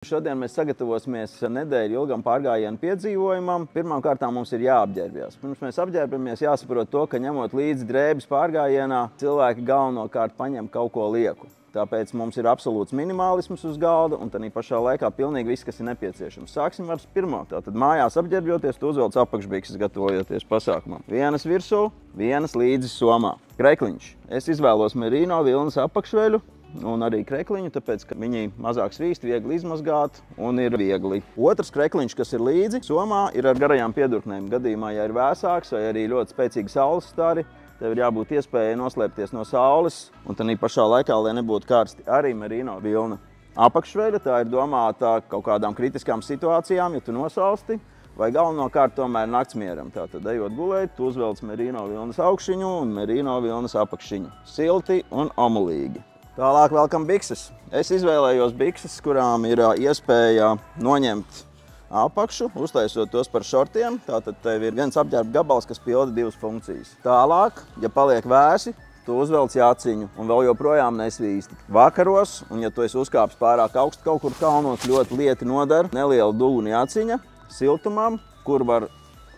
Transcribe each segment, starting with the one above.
Šodien mēs sagatavosimies nedēļu ilgam pārgājienu piedzīvojumam. Pirmkārt, mums ir jāapģērbjas. Pirms mēs apģērbamies, jāsaprot to, ka ņemot līdzi drēbes pārgājienā, cilvēki galvenokārt paņem kaut ko lieku. Tāpēc mums ir absolūts minimālisms uz galda un tādā pašā laikā pilnīgi viss, kas ir nepieciešams. Sāksim ar pirmo. Tātad mājās apģērbjoties, tu uzvelc apakšbikses, gatavojoties pasākumam. Vienas virsū, vienas līdzi somā. Krekliņš. Es izvēlos merino vilnas apakšveļu un arī krekliņu, tāpēc, ka viņi mazāk svīst, viegli izmazgāt un ir viegli. Otrs krekliņš, kas ir līdzi somā, ir ar garajām piedurknēm. Gadījumā, ja ir vēsāks vai arī ļoti spēcīgi saules stari, tev ir jābūt iespējai noslēpties no saules un tādā pašā laikā, lai nebūtu karsti, arī merino vilna. Apakšveļa tā ir domāta kaut kādām kritiskām situācijām, ja tu nosalsti, vai galvenokārt tomēr naktsmieram. Tātad, ejot gulēt, tu uzvelc merino vilnas augšiņu un merino vilnas apakšiņu. Silti un omulīgi. Tālāk velkam bikses. Es izvēlējos bikses, kurām ir iespēja noņemt apakšu, uztaisot tos par šortiem. Tātad tev ir viens apģērba gabals, kas pilda divas funkcijas. Tālāk, ja paliek vēsi, tu uzvelc aciņu un vēl joprojām nesvīsti. Vakaros, un ja tu esi uzkāpis pārāk augstu kaut kur kalnos, ļoti lieti nodara neliela dūni aciņa siltumam, kur var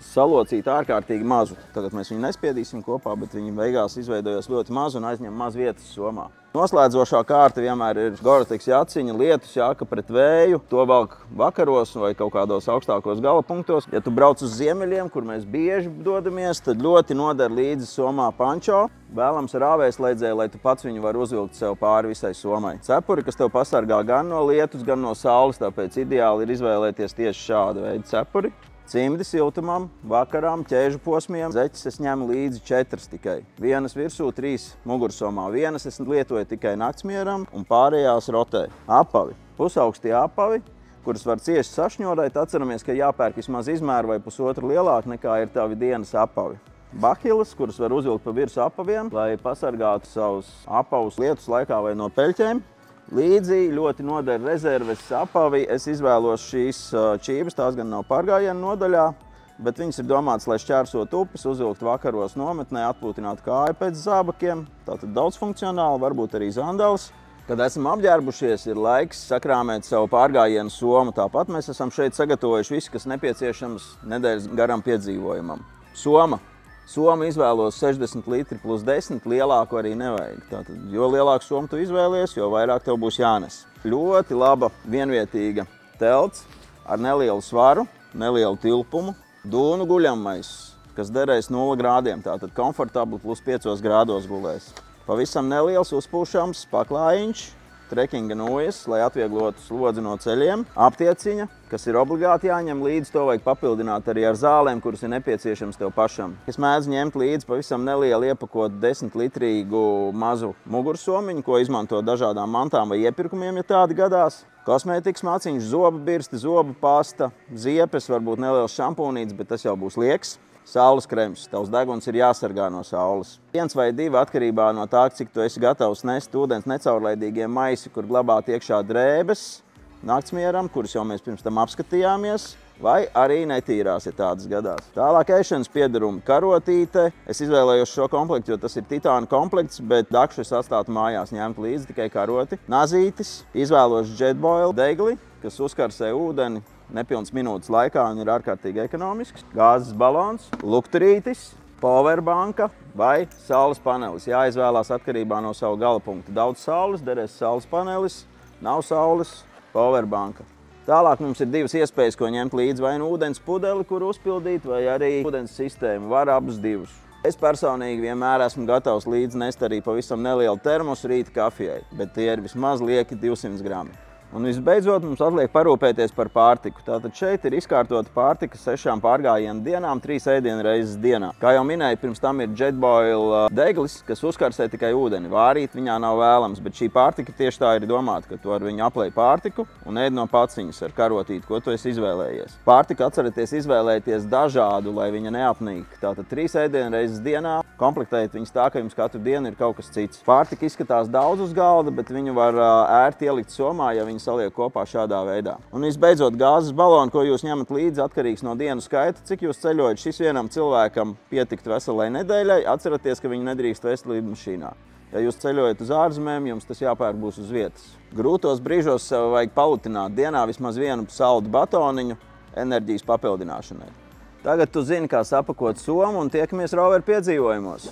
salocīt ārkārtīgi mazu. Tagad mēs viņu nespiedīsim kopā, bet viņi beigās izveidojas ļoti mazu un aizņem maz vietas somā. Noslēdzošā kārta vienmēr ir Gore-Tex jaciņa, lietus jāka pret vēju. To velk vakaros vai kaut kādos augstākos gala punktos. Ja tu brauc uz ziemeļiem, kur mēs bieži dodamies, tad ļoti nodara līdzi somā pančo. Vēlams ar āvēslēdzēju, lai tu pats viņu var uzvilkt sev pāri visai somai. Cepuri, kas tev pasargā gan no lietus, gan no saules, tāpēc ideāli ir izvēlēties tieši šādu veidu cepuri. Cimdi siltumam, vakarām, ķēžu posmiem. Zeķes es ņemu līdzi 4 tikai. Vienas virsū, 3 mugursomā. Vienas es lietoju tikai naktsmieram un pārējās rotē. Apavi. Pusaugstie apavi, kurus var cieši sašņorēt. Atceramies, ka jāpērk vismaz izmēru vai pusotru lielāk nekā ir tavi dienas apavi. Bahilas, kurus var uzvilkt pa virs apaviem, lai pasargātu savus apavus lietus laikā vai no peļķēm. Līdzi ļoti nodara rezerves apavi. Es izvēlos šīs čības, tās gan nav pārgājienu nodaļā, bet viņas ir domātas, lai šķērsot upes, uzvilkt vakaros nometnē, atpūtināt kāju pēc zābakiem. Tātad daudzfunkcionāli, varbūt arī zandals. Kad esam apģērbušies, ir laiks sakrāmēt savu pārgājienu somu. Tāpat mēs esam šeit sagatavojuši visu, kas nepieciešams nedēļas garam piedzīvojumam. Soma. Somu izvēlos 60 litri plus 10, lielāku arī nevajag. Tātad, jo lielāku somu tu izvēlies, jo vairāk tev būs jānes. Ļoti laba vienvietīga telts ar nelielu svaru, nelielu tilpumu, dūnu guļammais, kas derēs 0 grādiem, tātad komfortabli plus 5 grādos gulēs. Pavisam neliels uzpūšams paklājiņš, trekinga nojas, lai atvieglotu slodzi no ceļiem. Aptieciņa, kas ir obligāti jāņem līdzi, to vajag papildināt arī ar zālēm, kuras ir nepieciešams tev pašam. Es mēdzu ņemt līdzi pavisam nelielu iepakot 10 litrīgu mazu mugursomiņu, ko izmanto dažādām mantām vai iepirkumiem, ja tādi gadās. Kosmētikas maciņš, zobu birsti, zobu pasta, ziepes, varbūt neliels šampūnīts, bet tas jau būs liekas. Saules krems. Tavs deguns ir jāsargā no saules. 1 vai 2 atkarībā no tā, cik tu esi gatavs nest ūdens necaurlaidīgie maisi, kur glabāt iekšā drēbes, naktsmieram, kurus jau mēs pirms tam apskatījāmies, vai arī netīrās, ja tādas gadās. Tālāk ēšanas piedarumi, karotīte. Es izvēlējos šo komplektu, jo tas ir titāna komplekts, bet dakšu es atstātu mājās, ņemt līdzi tikai karoti. Nazītis, izvēlos Jetboil degli, kas uzkarsē ūdeni nepilnas minūtes laikā un ir ārkārtīgi ekonomisks. Gāzes balons, lukturītis, powerbanka vai saules panelis. Jāizvēlās atkarībā no savu gala punktu. Daudz saules, derēs saules panelis, nav saules, powerbanka. Tālāk mums ir 2 iespējas, ko ņemt līdzi, vai nu ūdens pudeli, kur uzpildīt, vai arī ūdens sistēmu. Var abus divus. Es personīgi vienmēr esmu gatavs līdzi nest arī pavisam nelielu termosu rīta kafijai, bet tie ir vismaz lieki 200 grami. Un visbeidzot, mums atliek parūpēties par pārtiku. Tātad šeit ir izkārtota pārtika 6 pārgājienu dienām, 3 ēdienreizes dienā. Kā jau minēju, pirms tam ir Jetboil deglis, kas uzkarsē tikai ūdeni. Vārīt viņā nav vēlams, bet šī pārtika tieši tā ir domāta, ka tu ar viņu aplej pārtiku un ēd no paciņas ar karotīti, ko tu esi izvēlējies. Pārtika atcerieties izvēlēties dažādu, lai viņa neapnīk. Tātad 3 ēdienreizes dienā, komplektēt viņas tā, ka jums katru dienu ir kaut kas cits. Pārtika izskatās daudz uz galda, bet viņu var ērti ielikt somā, ja saliek kopā šādā veidā. Un visbeidzot, gāzes baloni, ko jūs ņemat līdzi, atkarīgs no dienu skaita, cik jūs ceļojat. Šis vienam cilvēkam pietikt veselai nedēļai. Atceraties, ka viņi nedrīkst vest lidmašīnā. Ja jūs ceļojat uz ārzemēm, jums tas jāpērk būs uz vietas. Grūtos brīžos sev vajag pautināt dienā vismaz vienu saldu batoniņu enerģijas papildināšanai. Tagad tu zini, kā sapakot somu un tiekamies roveru piedzīvojumos.